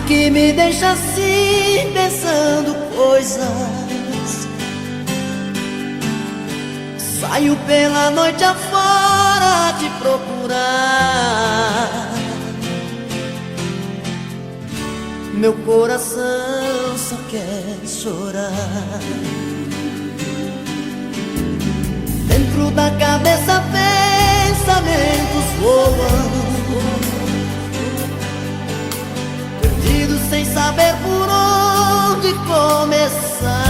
que me deixa assim pensando coisas. Saio pela noite afora te procurar. Meu coração só quer chorar. Dentro da cabeça pensamentos voam, perdido sem saber por onde começar.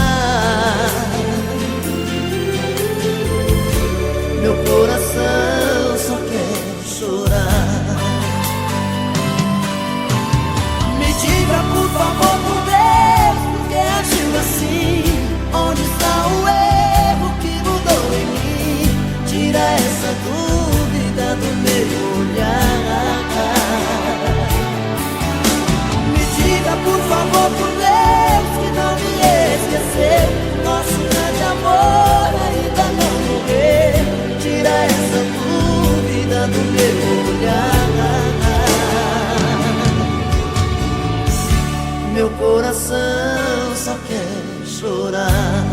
Meu coração só quer chorar. Me diga por favor, por Deus, por que agiu assim? Onde está o erro que mudou em mim? Tira essa dúvida do meu olhar. Me diga por favor, por Deus, que não me esqueceu. Nosso grande amor ainda não morreu. Tira essa dúvida do meu olhar. Meu coração só quer chorar.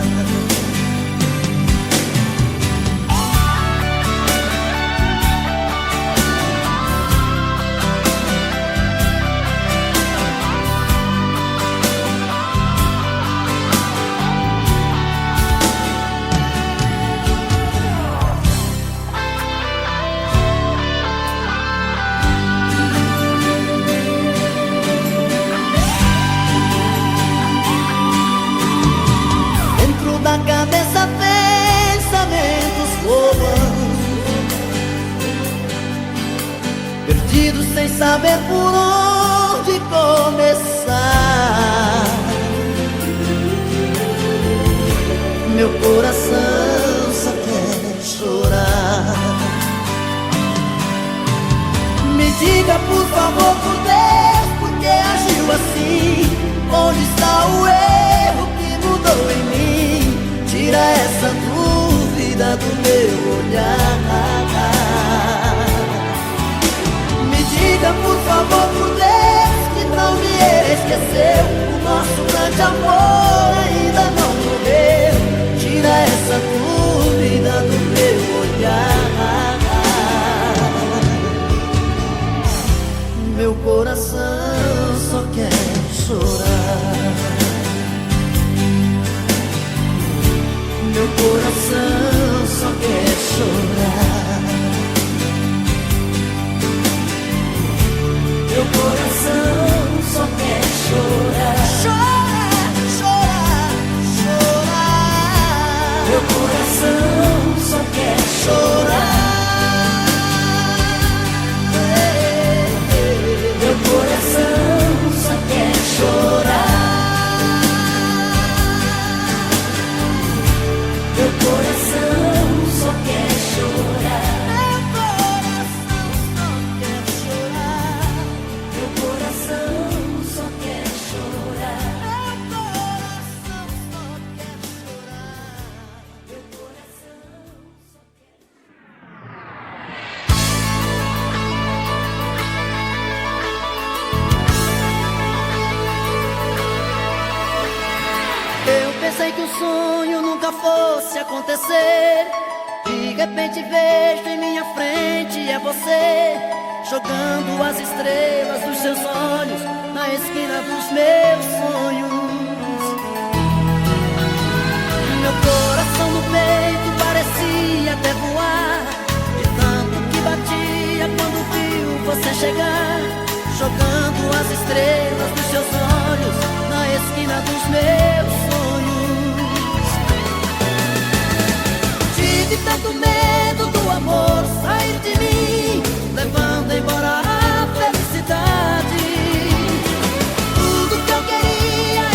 Da cabeça pensamentos voam, perdidos sem saber por onde começar. Meu coração só quer chorar. Me diga por favor, por Deus, por que agiu assim? Onde está o erro que mudou em mim? Tira essa dúvida do meu olhar. Me diga por favor, por Deus, que não me esqueceu. O nosso grande amor ainda não morreu. Tira essa dúvida do meu olhar. Meu coração só quer chorar. Meu coração só quer chorar. Meu coração só quer chorar. Chorar, chorar, chorar. Meu coração só quer chorar. Meu coração só quer chorar. Meu coração só quer chorar. Meu coração só quer chorar. Meu coração só quer chorar. Meu coração só quer chorar. Eu pensei que o sonho nunca fosse acontecer. De repente vejo em minha frente é você, jogando as estrelas dos seus olhos na esquina dos meus sonhos. Meu coração no peito parecia até voar, de tanto que batia quando viu você chegar, jogando as estrelas dos seus olhos na esquina dos meus sonhos. Tive tanto medo do amor sair de mim, levando embora a felicidade. Tudo que eu queria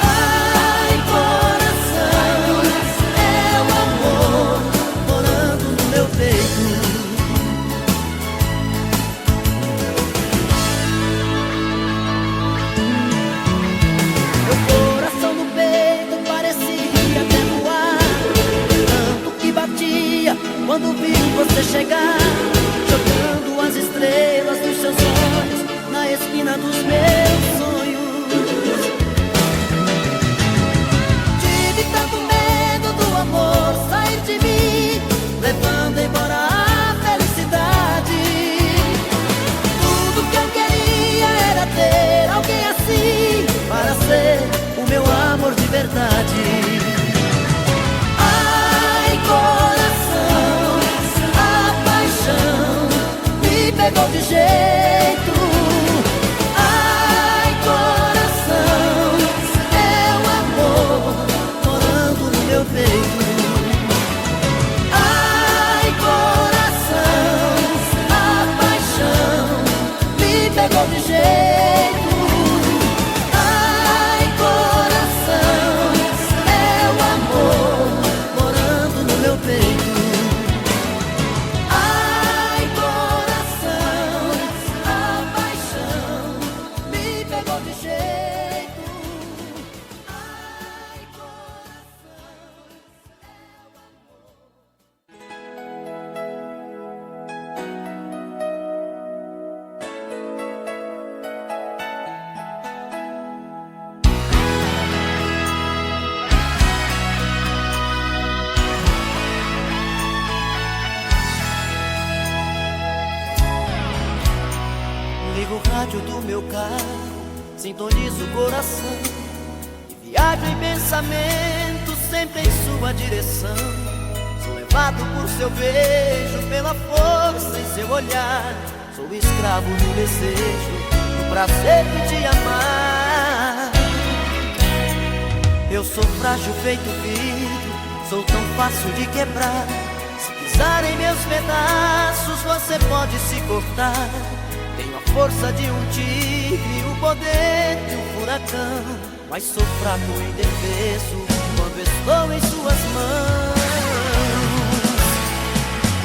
Ai, coração, é o amor morando no meu peito. Meu coração no peito parecia até voar, tanto que batia quando vi você chegar, jogando as estrelas dos seus olhos na esquina dos meus sonhos. Tive tanto medo do amor sair de mim, levando embora a felicidade. Tudo que eu queria era ter alguém assim, para ser o meu amor de verdade. Ai, coração, a paixão me pegou de jeito. Ai, coração, é o amor morando no meu peito. Ai, coração, a paixão me pegou de jeito. Ai, coração, é o amor morando no meu peito. Ai, coração, a paixão me pegou de jeito. Ai, coração, é o amor. Ligo o rádio do meu carro, sintonizo o coração e viajo em pensamento sempre em sua direção. Sou levado por seu beijo, pela força em seu olhar. Sou escravo do desejo, do prazer de te amar. Eu sou frágil feito vidro, sou tão fácil de quebrar. Se pisar em meus pedaços, você pode se cortar. Tenho a força de um tigre, o poder de um furacão, mas sou fraco e indefeso quando estou em suas mãos.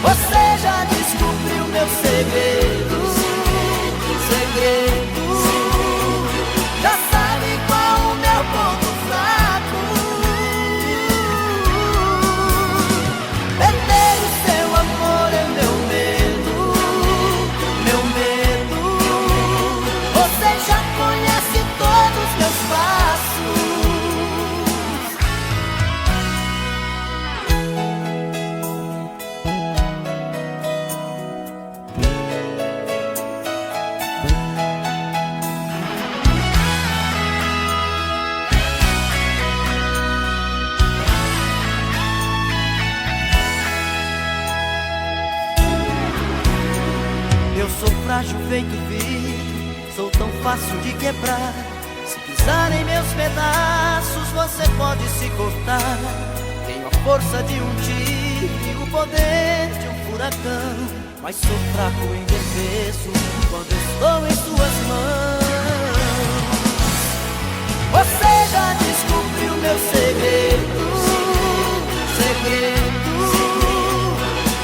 Você já descobriu meu segredo, segredo. Já sabe qual o meu ponto fraco. Perder o seu amor é meu medo, meu medo. Você já conhece todos os meus passos. Eu sou frágil feito vidro, sou tão fácil de quebrar. Se pisar em meus pedaços, você pode se cortar. Tenho a força de um tigre, o poder de um furacão, mas sou fraco e indefeso quando estou em suas mãos. Você já descobriu meu segredo, segredo.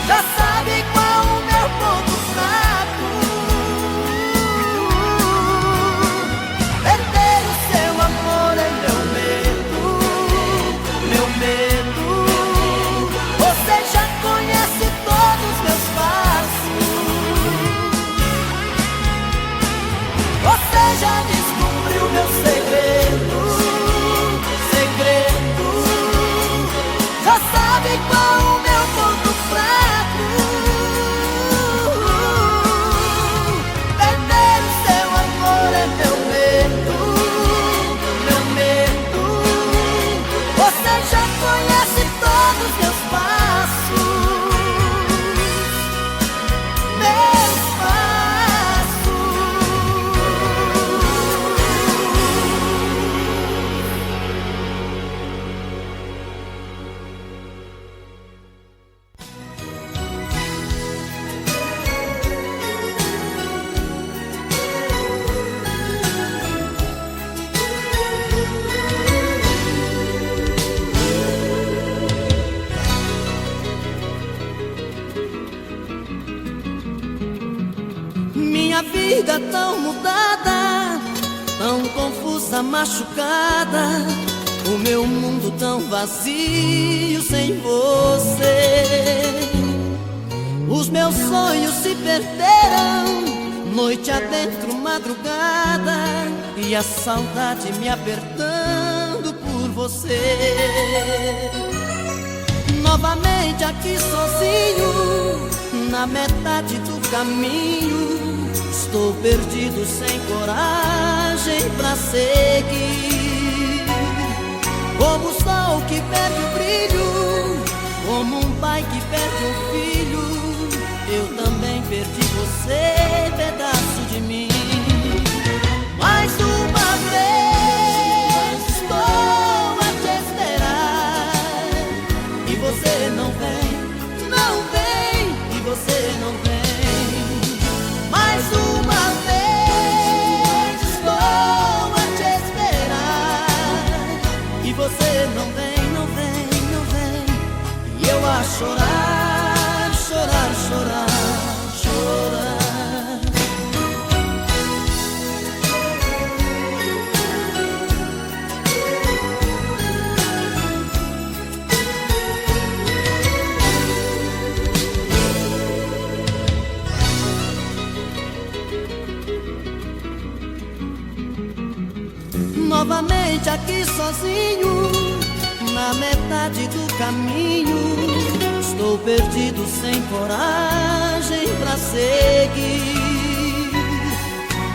Já sabe qual o meu ponto fraco. Perder o seu amor é meu medo, meu medo. Você já conhece todos os meus passos. Você vida tão mudada, tão confusa, machucada, o meu mundo tão vazio sem você. Os meus sonhos se perderam, noite adentro, madrugada, e a saudade me apertando por você. Novamente aqui sozinho, na metade do caminho, estou perdido sem coragem pra seguir. Como o sol que perde o brilho, como um pai que perde um filho, eu também perdi você, pedaço de mim. Mais uma vez estou a te esperar, e você não vem, não vem, e você não vem. Mais uma vez estou a te esperar, e você não vem, não vem, não vem. E eu a chorar, chorar, chorar, chorar. Novamente aqui sozinho, na metade do caminho, estou perdido sem coragem pra seguir.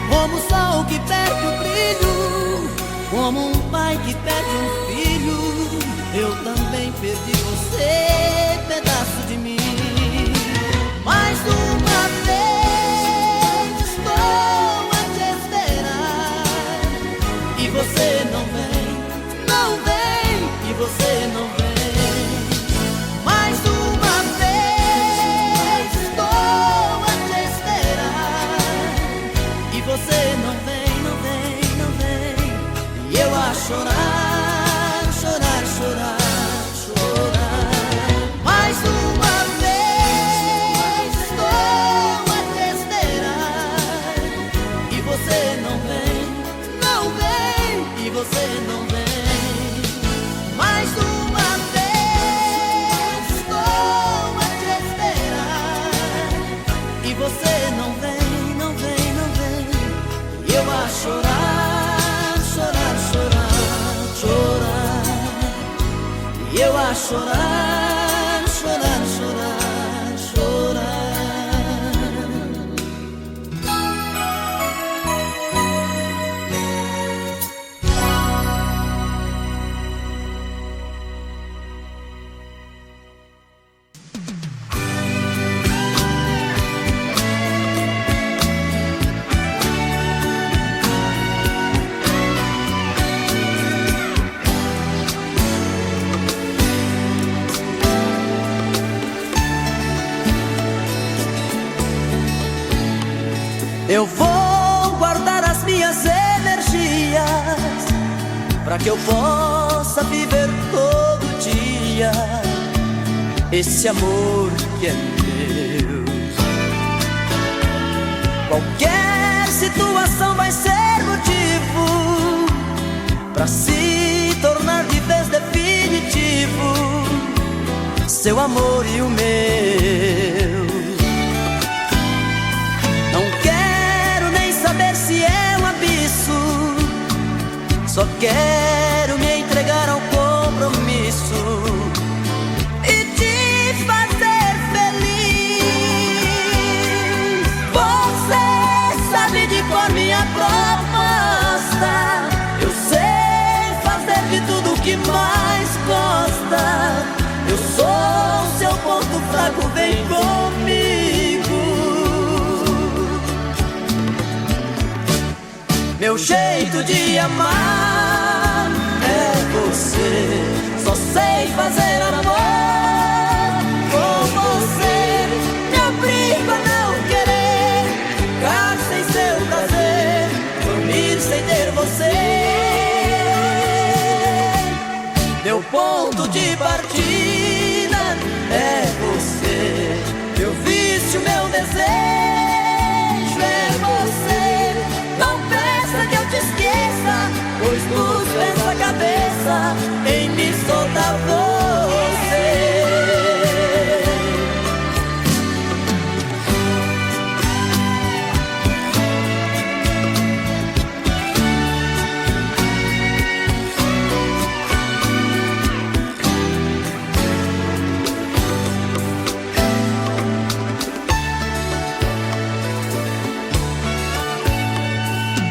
Como o sol que perde o brilho, como um pai que perde um filho, eu também perdi você, pedaço de mim. Mais uma vez estou a te esperar, e você não vem, não vem, e você não vem. Mais uma vez estou a te esperar, e você não vem, não vem, não vem. E eu a chorar, chorar, chorar, chorar. Mais uma vez estou a te esperar, e você não vem, não vem, e você não vem. Mais uma vez estou a te esperar, e você não vem, não vem, não vem. E eu a chorar, chorar, chorar, chorar. E eu a chorar, chorar, chorar, chorar. Eu vou guardar as minhas energias para que eu possa viver todo dia esse amor que é meu. Qualquer situação vai ser motivo para se tornar de vez definitivo seu amor e o meu. Se é um abismo, só quero me entregar ao compromisso e te fazer feliz. Você sabe de cor minha proposta, eu sei fazer de tudo o que mais gosta. Eu sou seu ponto fraco, vem comigo. Meu jeito de amar é você, só sei fazer amor com você. Me obrigo a não querer ficar sem seu prazer, dormir sem ter você. Meu ponto de partida é você, meu vício, meu desejo é você. dos pés à cabeça em me soltar você.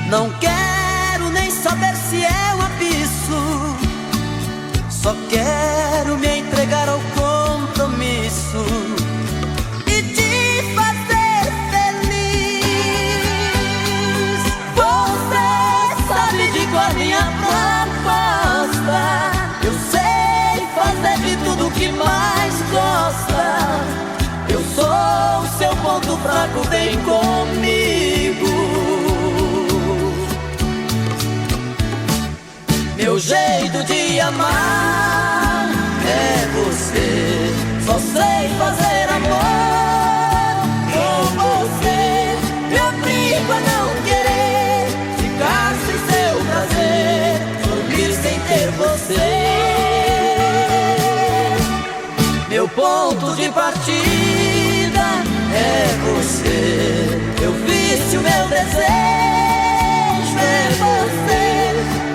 Não quero nem saber se é um abismo, só quero me entregar ao compromisso e te fazer feliz. Você sabe de qual minha proposta, eu sei fazer de tudo que mais gosta. Eu sou o seu ponto fraco, vem comigo. Meu jeito de amar é você, só sei fazer amor com você. Me obrigo a não querer ficar sem seu prazer, dormir sem ter você. Meu ponto de partida é você, eu vício, meu desejo é você.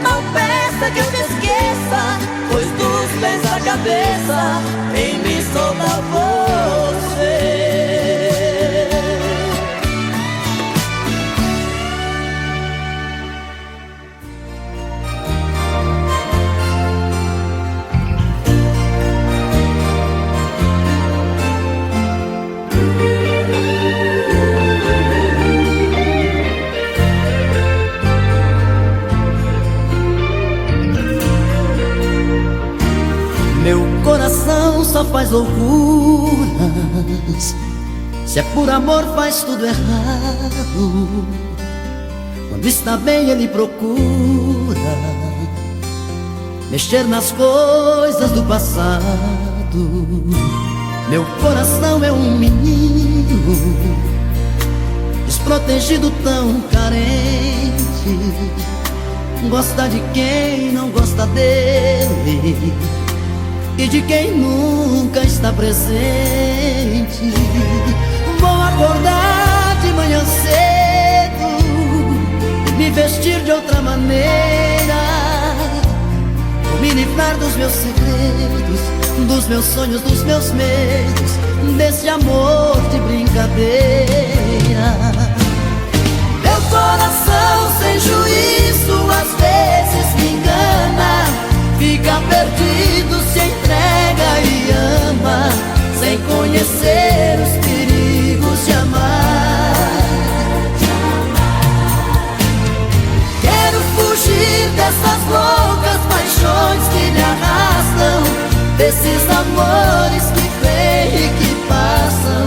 Não peça que eu te esqueça, pois dos pés à cabeça em mim solta você. Meu coração só faz loucuras, se é por amor faz tudo errado. Quando está bem ele procura mexer nas coisas do passado. Meu coração é um menino desprotegido, tão carente, gosta de quem não gosta dele e de quem nunca está presente. Vou acordar de manhã cedo e me vestir de outra maneira. Vou me livrar dos meus segredos, dos meus sonhos, dos meus medos, desse amor de brincadeira. Meu coração sem juízo às vezes me engana, fica perdido, se entrega e ama, sem conhecer os perigos de amar. Quero fugir dessas loucas paixões que me arrastam, desses amores que vêm e que passam,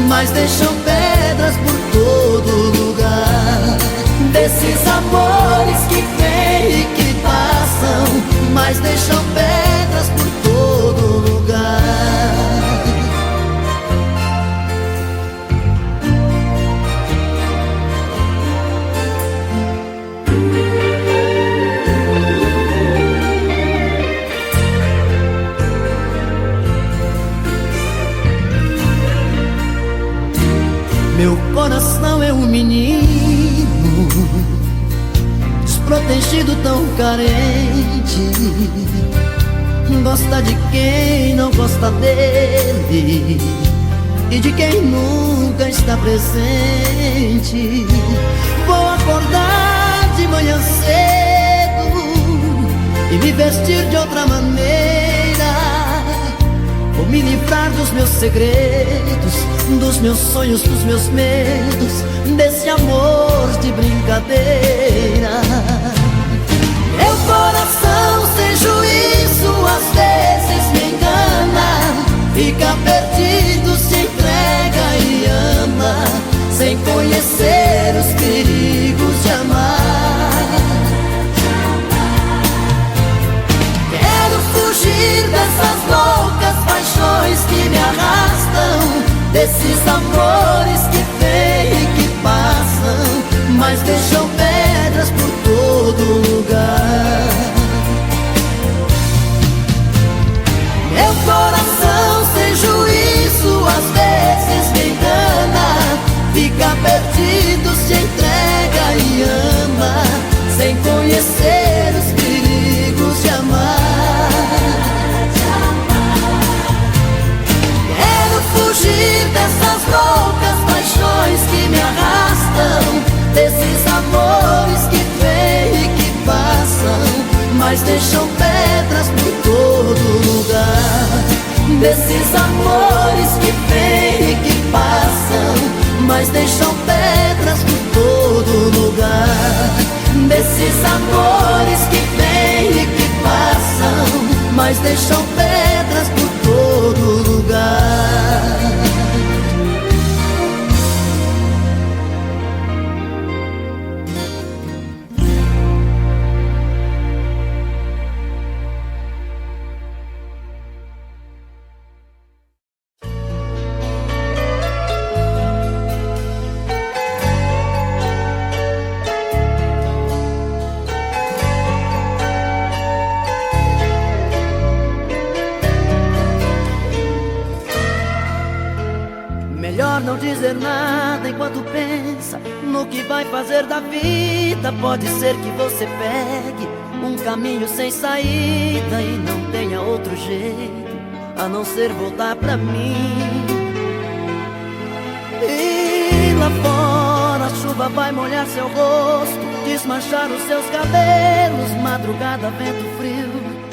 mas deixam pedras por todo lugar. Desses amores que vêm e que passam, mas deixam pedras por todo lugar. Meu coração é um menino desprotegido, tão carente, gosta de quem não gosta dele e de quem nunca está presente. Vou acordar de manhã cedo e me vestir de outra maneira. Vou me livrar dos meus segredos, dos meus sonhos, dos meus medos, desse amor de brincadeira. Meu coração sem juízo às vezes me engana, fica perdido, se entrega e ama, sem conhecer os perigos de amar. Quero fugir dessas loucas paixões que me arrastam, desses amores que vêm e que passam, mas deixam pedras por todo lugar. mas deixam pedras por todo lugar. Desses amores que vêm e que passam, mas deixam pedras por todo lugar. Desses amores que vêm e que passam, mas deixam pedras por todo lugar. Melhor não dizer nada enquanto pensa no que vai fazer da vida. Pode ser que você pegue um caminho sem saída e não tenha outro jeito a não ser voltar pra mim. E lá fora a chuva vai molhar seu rosto, desmanchar os seus cabelos. Madrugada, vento frio,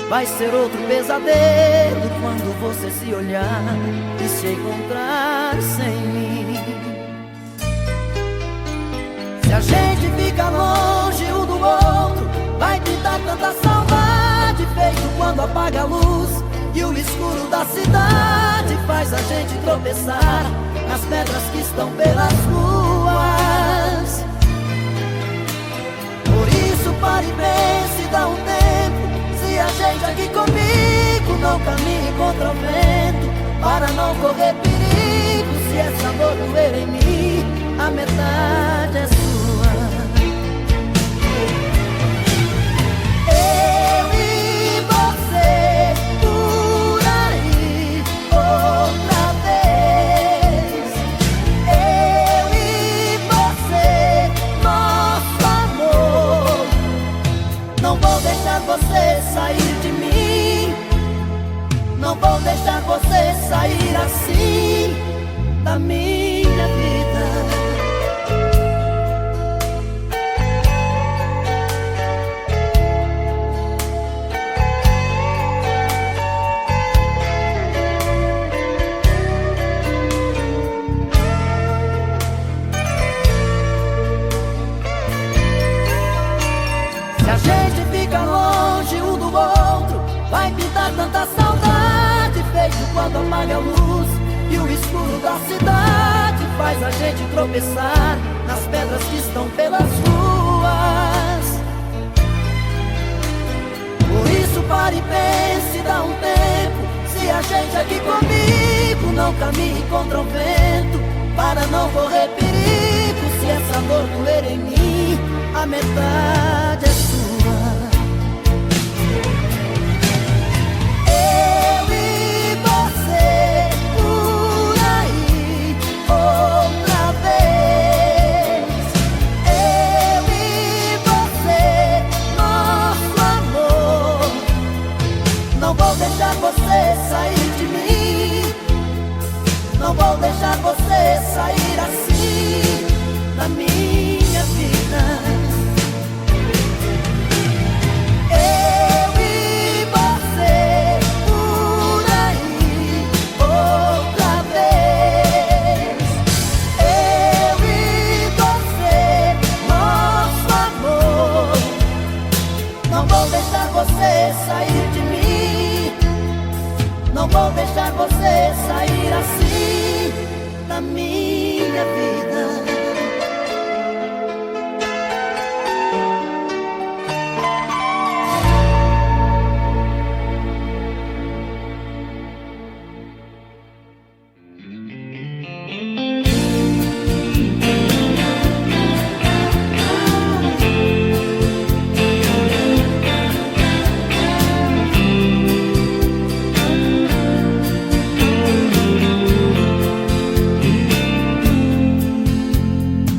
vai ser outro pesadelo quando você se olhar e se encontrar sem mim. Se a gente fica longe um do outro, vai te dar tanta saudade, feito quando apaga a luz e o escuro da cidade faz a gente tropeçar nas pedras que estão pelas ruas. Por isso pare e pense, dá um tempo. Se a gente aqui comigo não caminhe contra o vento, para não correr perigo. Se essa dor doer em mim, a metade é sua. Eu e você por aí outra vez. Eu e você, nosso amor. Não vou deixar você sair de mim. Não vou deixar você sair assim da minha vida. Se a gente fica longe um do outro, vai me dar tanta saudade, feito quando apaga a luz e o escuro da cidade faz a gente tropeçar nas pedras que estão pelas ruas. Por isso pare e pense, dá um tempo. Se a gente aqui comigo não caminhe contra o vento, para não correr perigo. Se essa dor doer em mim, a metade é sua. Não vou deixar você sair de mim. Não vou deixar você sair assim da minha vida. Eu e você por aí outra vez. Eu e você, nosso amor. Não vou deixar você sair de mim. Não vou deixar você sair assim da minha vida.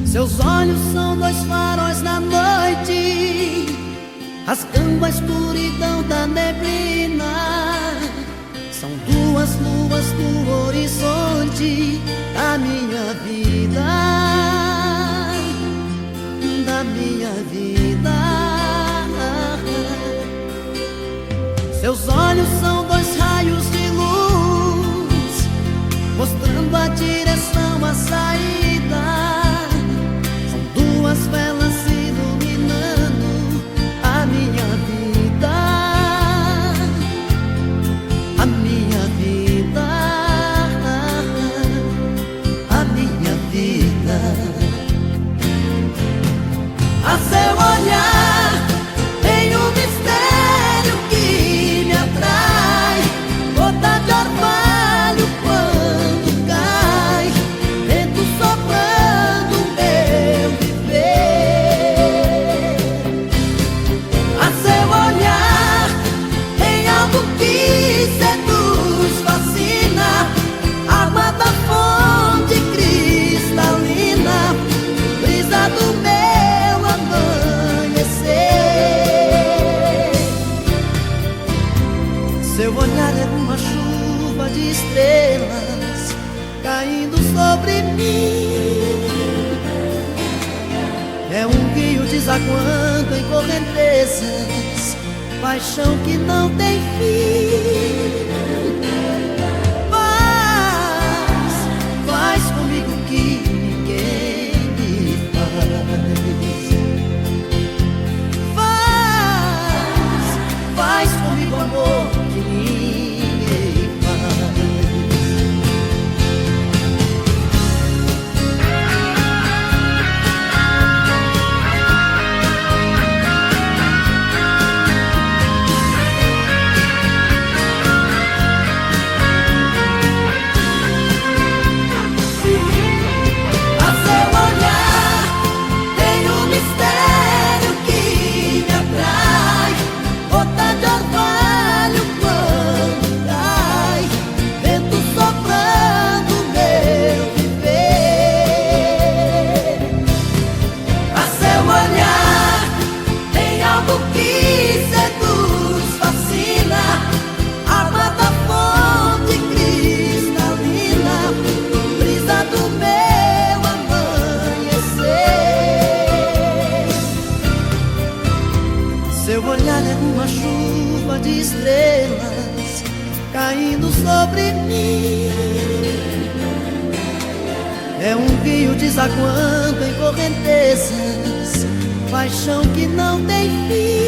Seus olhos são dois faróis na noite, rasgando a escuridão da neblina. São duas luas no horizonte da minha vida, da minha vida. Seus olhos são dois raios de luz, mostrando a direção, a saída. São duas velas iluminando a minha vida, a minha vida, a minha vida. A seu olhar tem um mistério que me atrai, gota de orvalho quando cai, vento soprando meu viver. A seu olhar tem algo que seduz, fascina, água da fonte cristalina, brisa do meu seu olhar é uma chuva de estrelas caindo sobre mim. É um rio desaguando em correntezas, paixão que não tem fim. Faz comigo o que ninguém me faz. Faz comigo amor que ninguém faz. A seu olhar tem um mistério que me atrai, gota de orvalho quando cai, vento soprando meu viver. A seu olhar tem algo que seduz, fascina, água da fonte cristalina, brisa do meu amanhecer. Seu olhar é uma chuva de estrelas caindo sobre mim. É um rio desaguando em correntezas, paixão que não tem fim.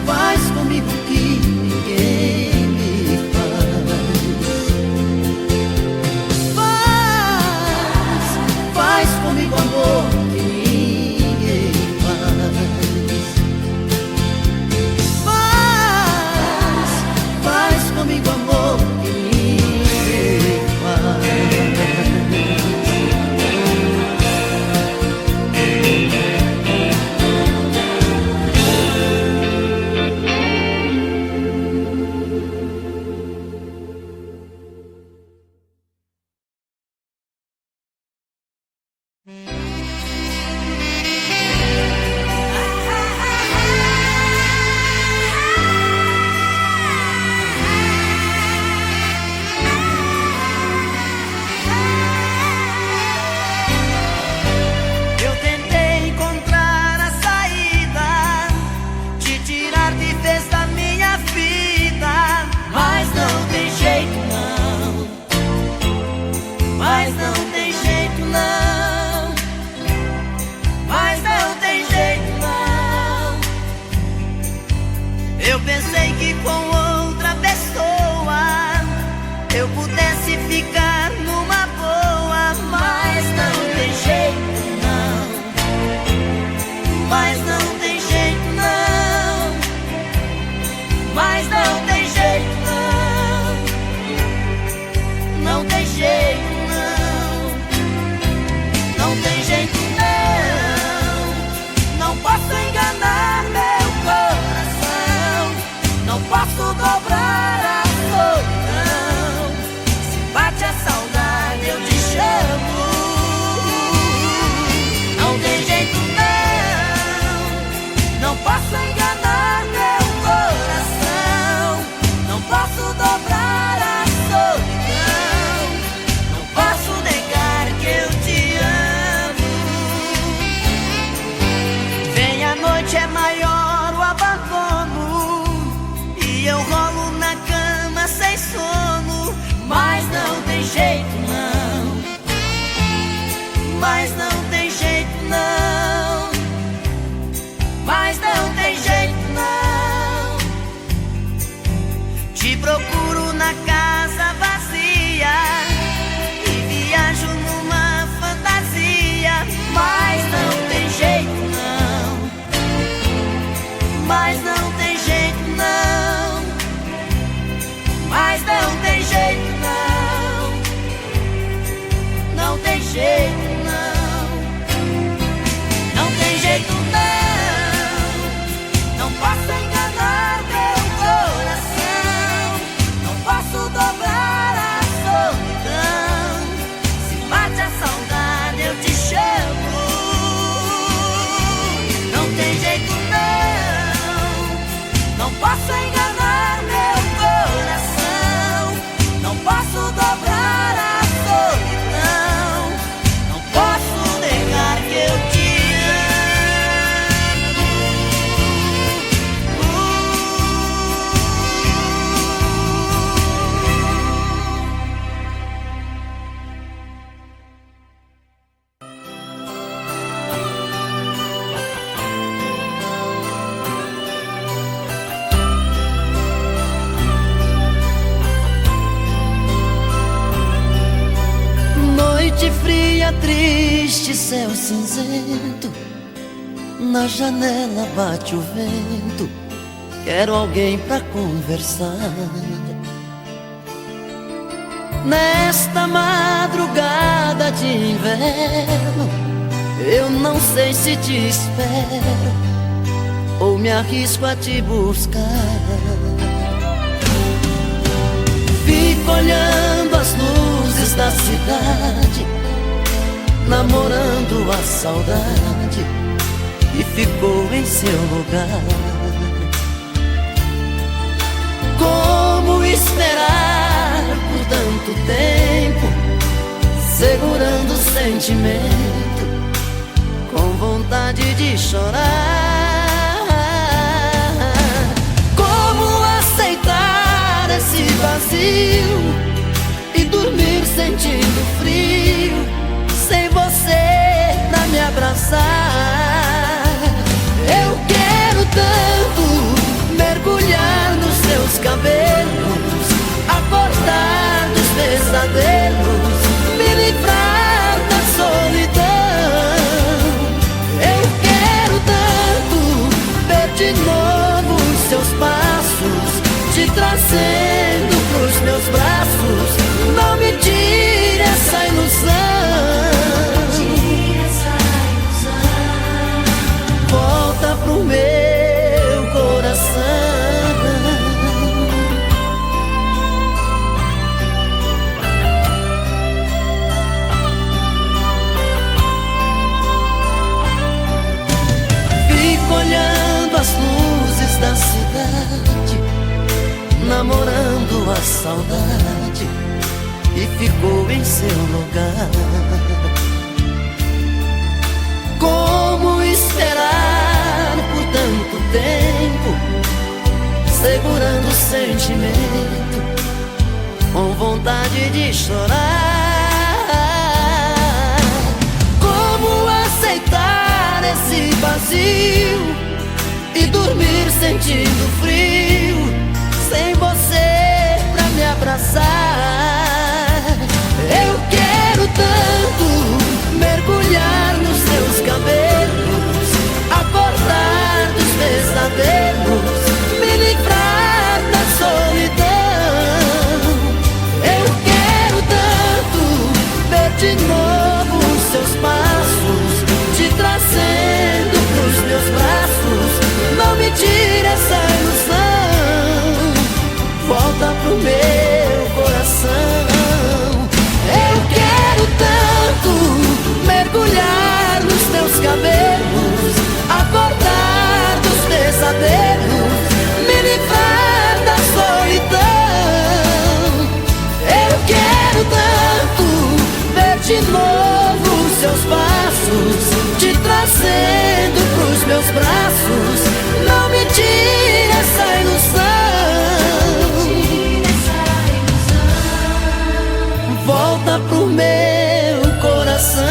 Faz comigo o que ninguém me faz comigo amor que ninguém faz comigo amor que ninguém faz. Eu tentei encontrar a saída, te tirar de vez da minha vida, mas não tem jeito não, mas não tem jeito não, mas não tem jeito não. Eu pensei que com outra pessoa eu pudesse ficar numa boa, mas não tem jeito não, mas não tem jeito não, mas não tem jeito não, não tem jeito não, não tem jeito não, não posso enganar meu coração, não posso dobrar a solidão, se bate a saudade eu te chamo, não tem jeito não, Mas não tem jeito não, mas não tem jeito não, não tem jeito não, não tem jeito não, não posso enganar meu coração, não posso dobrar a solidão, se bate a saudade eu te chamo, não tem jeito não posso enganar meu coração, não posso dobrar a solidão, não posso negar que eu te Noite fria, triste, céu cinzento, na janela bate o vento, quero alguém pra conversar. Nesta madrugada de inverno, eu não sei se te espero ou me arrisco a te buscar. Fico olhando as luzes da cidade, namorando a saudade que ficou em seu lugar. Como esperar por tanto tempo, segurando o sentimento, com vontade de chorar. Como aceitar esse vazio e dormir sentindo frio, sem você pra me abraçar? Eu quero tanto mergulhar nos seus cabelos, acordar dos pesadelos, me livrar da solidão. Eu quero tanto ver de novo os seus passos, te trazendo pros meus braços. Não me tire essa ilusão, volta pro meu coração. Fico olhando as luzes da cidade, namorando a saudade e ficou em seu lugar. Como esperar por tanto tempo, segurando o sentimento, com vontade de chorar? Como aceitar esse vazio e dormir sentindo frio, sem você pra me abraçar? Eu quero tanto mergulhar nos seus cabelos, acordar dos pesadelos, me livrar da solidão. Eu quero tanto ver de novo os seus passos, te trazendo pros meus braços. Não me tire essa ilusão, volta pro meu coração. Eu quero tanto mergulhar nos teus cabelos, acordar dos pesadelos, me livrar da solidão. Eu quero tanto ver de novo os seus passos, te trazendo pros meus braços. Não me tire essa ilusão, volta pro meu coração,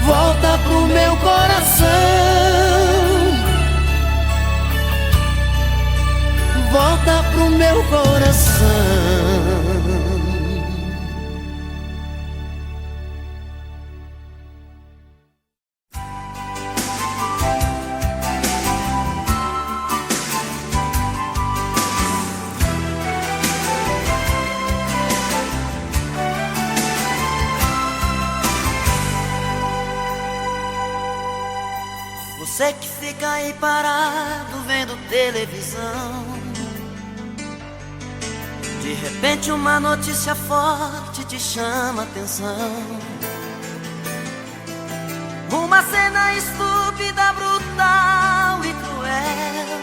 volta pro meu coração, volta pro meu coração. Você que fica aí parado vendo televisão, de repente uma notícia forte te chama a atenção. Uma cena estúpida, brutal e cruel,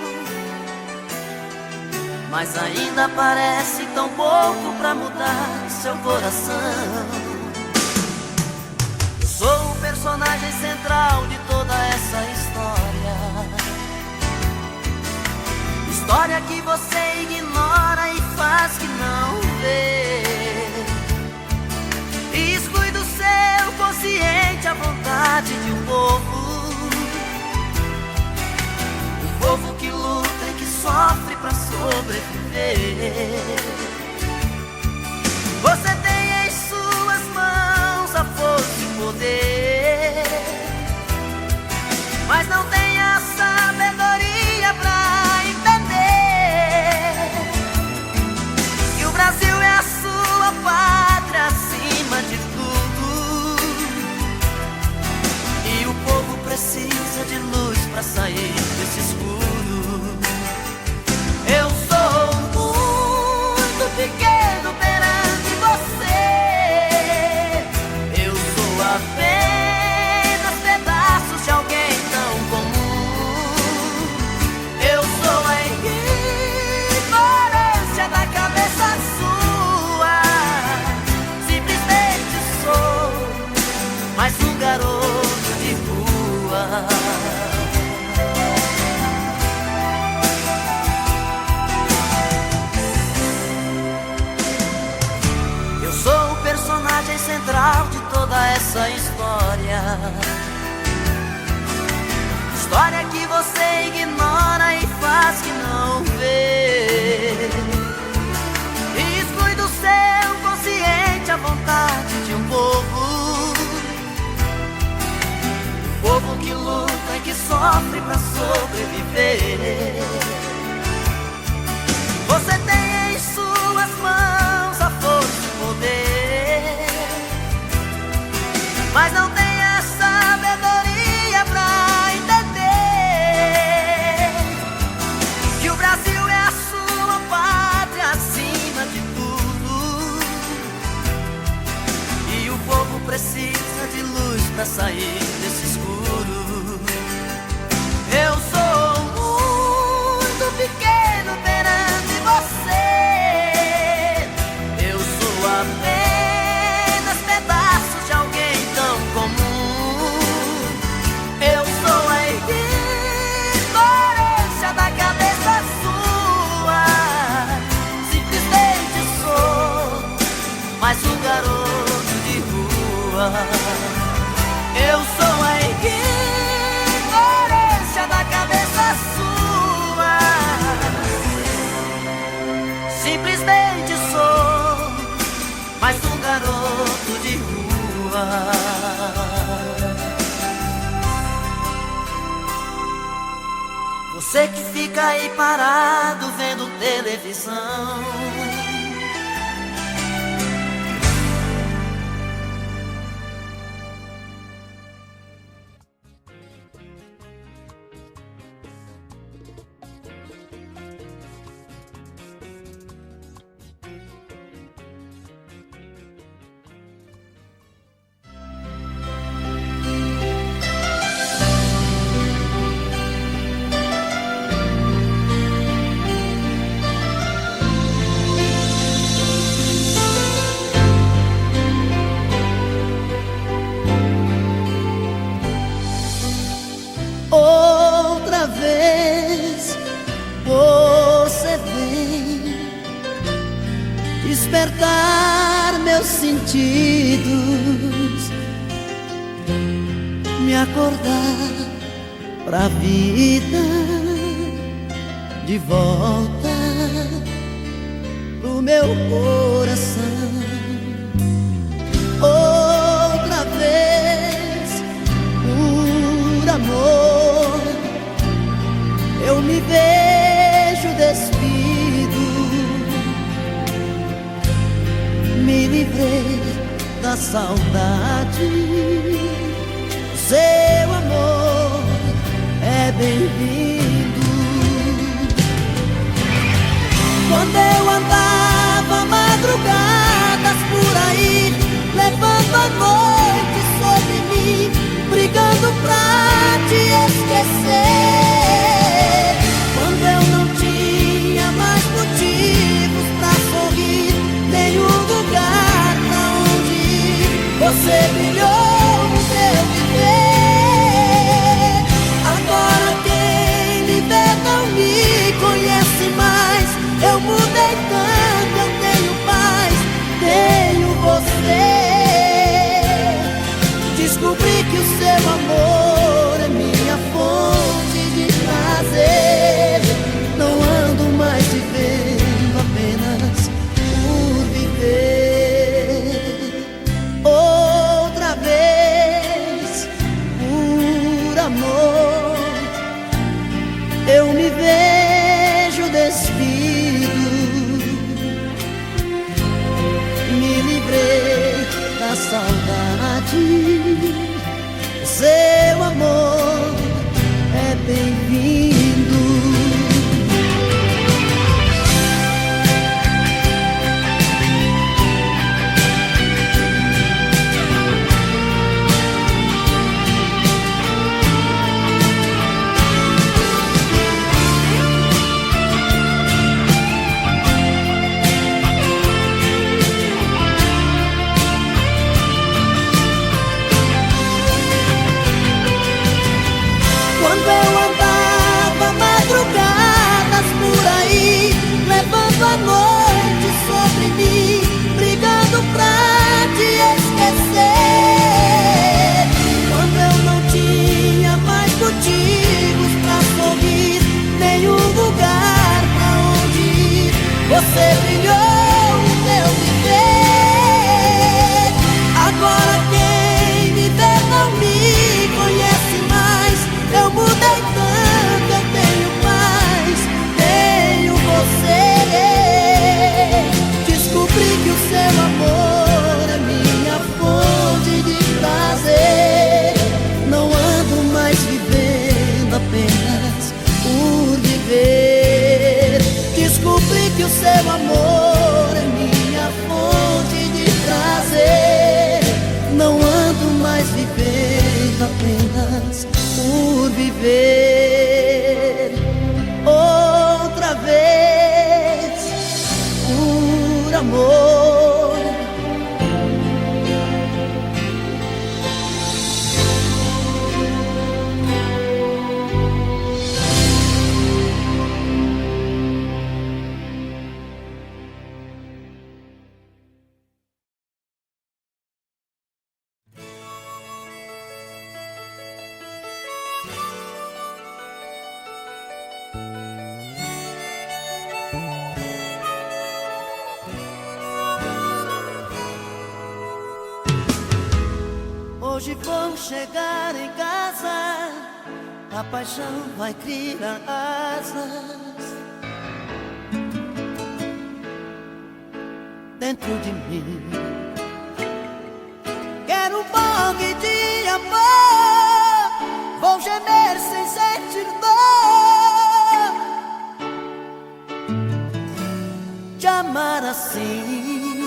mas ainda parece tão pouco pra mudar seu coração. Eu sou o personagem central de toda essa história, história que você ignora e faz que não vê. E exclui do seu consciente a vontade de um povo que luta e que sofre pra sobreviver. Você tem em suas mãos a força e o poder, mas não tem a sabedoria pra entender que o Brasil é a sua pátria acima de tudo, e o povo precisa de luz pra sair desse escuro. Eu sou muito pequeno perante você, eu sou apenas pedaços de alguém tão comum. Eu sou a ignorância da cabeça sua, simplesmente sou mais um garoto de rua. Eu sou o personagem central de toda essa história, história que você ignora e faz que não vê. E exclui do seu consciente a vontade de um povo que luta e que sofre pra sobreviver. Você tem em suas mãos a força e o poder, mas não tem a sabedoria pra entender que o Brasil é a sua pátria acima de tudo, e o povo precisa de luz pra sair desse escuro. Eu sou muito pequeno perante você, eu sou apenas pedaços de alguém tão comum. Eu sou a ignorância da cabeça sua, simplesmente sou mais um garoto de rua. Eu sou a ignorância da cabeça sua, simplesmente sou mais um garoto de rua. Você que fica aí parado vendo televisão, outra vez você vem despertar meus sentidos, me acordar pra vida, de volta pro meu coração. Outra vez, por amor, eu me vejo despido, me livrei da saudade. Seu amor bem-vindo. Quando eu andava madrugadas por aí, levando a noite sobre mim, brigando pra te esquecer. Quando eu não tinha mais motivos pra sorrir, nenhum lugar pra onde ir, você brilhou no meu viver. Agora quem me vê não me conhece mais. Eu mudei tanto, eu tenho paz, tenho você. Descobri que o seu amor é minha fonte de prazer. Não ando mais vivendo apenas por viver. Outra vez, por amor, eu me vejo despido. Me livrei da saudade. Seu amor é bem-vindo. Quando eu andava madrugadas por aí, levando a noite sobre mim, brigando pra te esquecer. Quando eu não tinha mais motivos pra sorrir, nenhum lugar pra onde ir, você brilhou no meu viver. Agora quem me vê não me conhece mais. Eu mudei tanto, eu tenho paz, tenho você. Descobri que o seu amor é minha fonte de prazer. Não ando mais vivendo apenas por viver. Descobri que o seu amor é minha fonte de prazer. Não ando mais vivendo apenas por viver. Outra vez, por amor. Hoje vou chegar em casa, a paixão vai criar asas dentro de mim. Quero um bong de amor, vou gemer sem sentir dor. Te amar assim,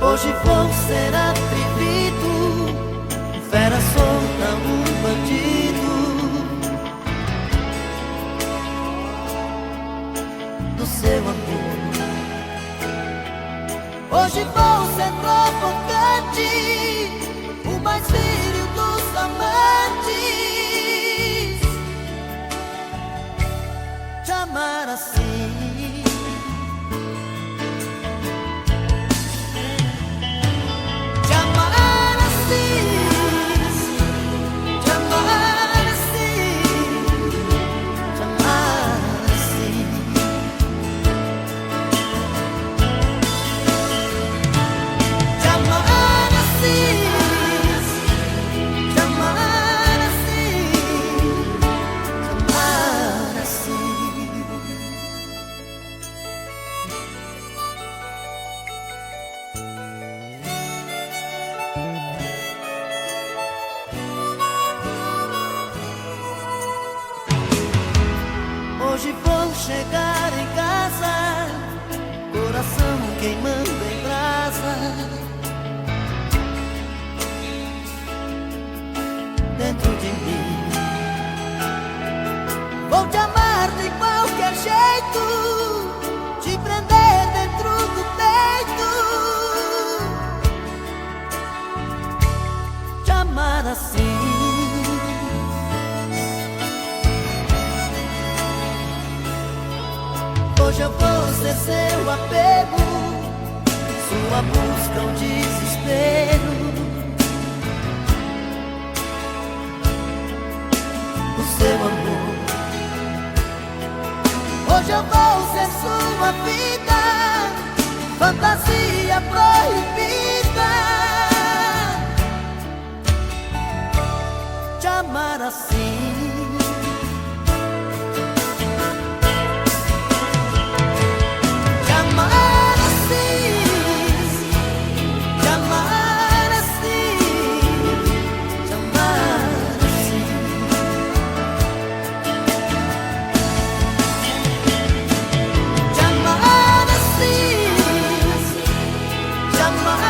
hoje vou ser atrevido, fera solta, um bandido do seu amor. Hoje vou ser provocante, o mais filho dos amantes. Te amar assim, só buscam desespero. O seu amor. Hoje eu vou ser sua vida, fantasia proibida. Te amar assim, te amar assim, te amar assim, te amar assim. Te amar assim, te amar